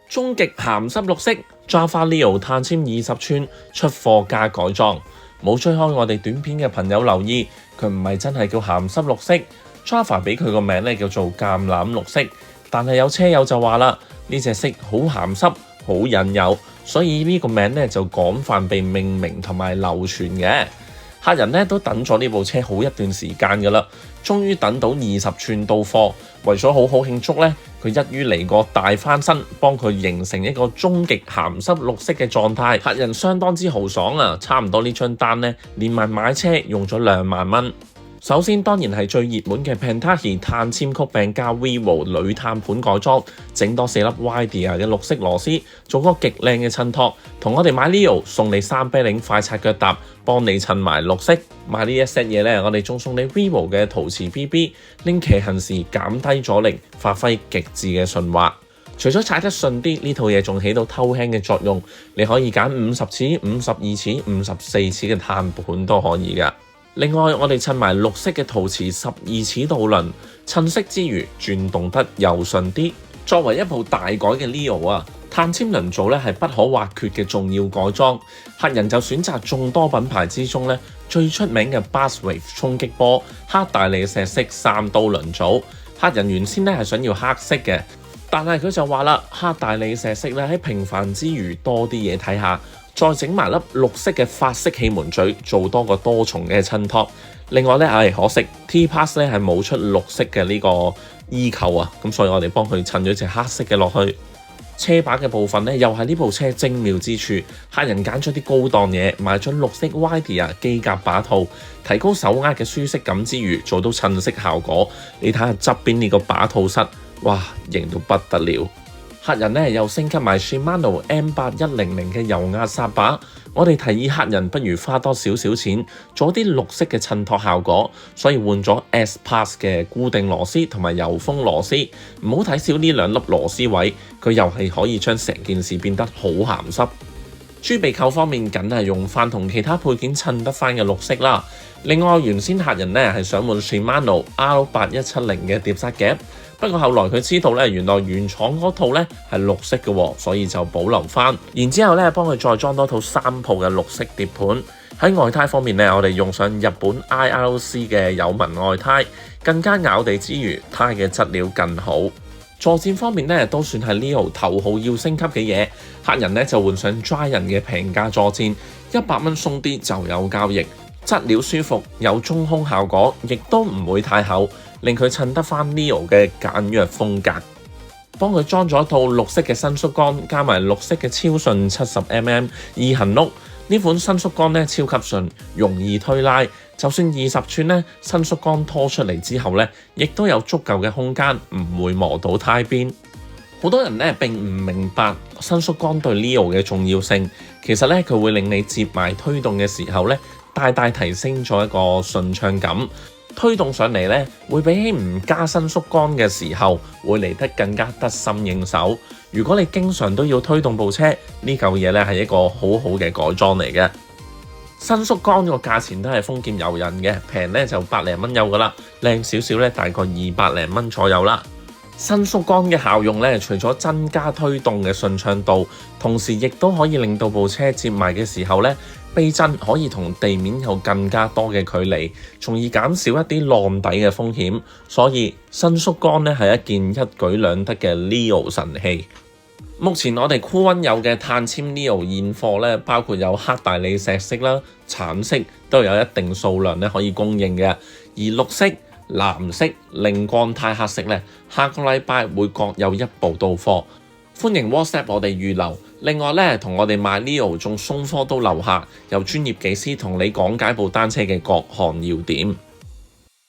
終極鹹濕綠色 Java Leo 碳纖20寸出貨加改裝。冇追開我哋短片嘅朋友留意，佢唔係真係叫鹹濕綠色 ，Java 俾佢個名咧叫做橄欖綠色。但係有車友就話啦，呢隻色好鹹濕，好引誘，所以呢個名咧就廣泛被命名同埋流傳嘅。客人咧都等咗呢部車好一段時間㗎啦，終於等到20寸到貨。為咗好好慶祝咧，佢一於嚟個大翻身，幫佢形成一個終極鹹濕綠色嘅狀態。客人相當之豪爽啊，差唔多呢張單咧連埋買車用咗2萬蚊。首先當然係最熱門嘅 Pentahi 碳纖曲柄加 Vivo 鋁碳盤改裝，整多4粒 Widia 嘅綠色螺絲，做個極靚嘅襯托。同我哋買 Leo 送你3啤領快擦腳踏，幫你襯埋綠色。買呢一 set 嘢咧，我哋仲送你 Vivo 嘅陶瓷 BB， 令騎行時減低阻力，發揮極致嘅順滑。除咗踩得順啲，呢套嘢仲起到偷輕嘅作用。你可以揀50次、52次、54次嘅碳盤都可以㗎。另外，我哋襯埋綠色嘅陶瓷12齒導輪，襯色之餘轉動得柔順啲。作為一部大改嘅 Leo 啊，碳纖輪組咧係不可或缺嘅重要改裝。客人就選擇眾多品牌之中咧最出名嘅 Buswave 衝擊波黑大理石色3刀輪組。客人原先咧係想要黑色嘅，但係佢就話啦，黑大理石色咧喺平凡之餘多啲嘢睇下。再整埋粒綠色嘅法式氣門嘴，做多個多重嘅襯托。另外咧，可惜 T-Pass 咧係冇出綠色嘅呢個衣扣啊，咁所以我哋幫佢襯咗隻黑色嘅落去。車把嘅部分咧，又係呢部車精妙之處。客人揀咗啲高檔嘢，買咗綠色 Widia 機甲把套，提高手握嘅舒適感之餘，做到襯色效果。你睇下側邊呢個把套室，哇，型到不得了！客人咧又升級埋 Shimano M8100 嘅油壓剎把，我哋提議客人不如花多少少錢做啲綠色嘅襯托效果，所以換咗 S-Pass 嘅固定螺絲同埋油封螺絲。唔好睇少呢2粒螺絲位，佢又係可以將成件事變得好鹹濕。豬鼻扣方面，梗係用翻同其他配件襯得翻嘅綠色啦。另外，原先客人咧係想換 Shimano R8170 嘅碟剎夾，不過後來佢知道咧，原來原廠嗰套咧係綠色嘅，所以就保留翻。然之後咧，幫佢再裝多套3鋪嘅綠色碟盤。喺外胎方面咧，我哋用上日本 IRC 嘅有紋外胎，更加咬地之餘，胎嘅質料更好。坐墊方面咧，都算係 Leo 頭號要升級嘅嘢。客人咧就換上 Giant 嘅平價坐墊，100蚊鬆啲就有交易，質料舒服，有中空效果，亦都唔會太厚，令佢襯得翻 Leo 嘅簡約風格。幫佢裝咗一套綠色嘅伸縮桿，加埋綠色嘅超順 70mm 2行轆。呢款伸縮桿咧超級順，容易推拉，就算20寸咧伸縮桿拖出嚟之後咧，亦都有足夠嘅空間，唔會磨到胎邊。好多人咧並唔明白伸縮桿對 Leo 嘅重要性，其實咧佢會令你接埋推動嘅時候咧，大大提升咗一個順暢感。推動上嚟咧，會比起唔加伸縮桿嘅時候，會嚟得更加得心應手。如果你經常都要推動部車，呢嚿嘢咧係一個好好嘅改裝嚟嘅。伸縮桿個價錢都係豐儉由人嘅，平咧就100零蚊有噶啦，靚少少咧大概200零蚊左右啦。伸縮桿嘅效用咧，除咗增加推動嘅順暢度，同時亦都可以令到部車接埋嘅時候咧，避震可以同地面有更加多嘅距離，從而減少一啲浪底嘅風險。所以伸縮桿咧係一件一舉兩得嘅 Leo 神器。目前我哋酷溫有嘅碳纖 Leo 現貨咧，包括有黑大理石色啦、橙色都有一定數量咧可以供應嘅，而綠色、藍色、熒光鈦黑色咧，下個禮拜會各有1部到貨，歡迎 WhatsApp 我哋預留。另外咧，同我哋買 Leo 仲送貨到樓下，由專業技師同你講解部單車嘅各項要點。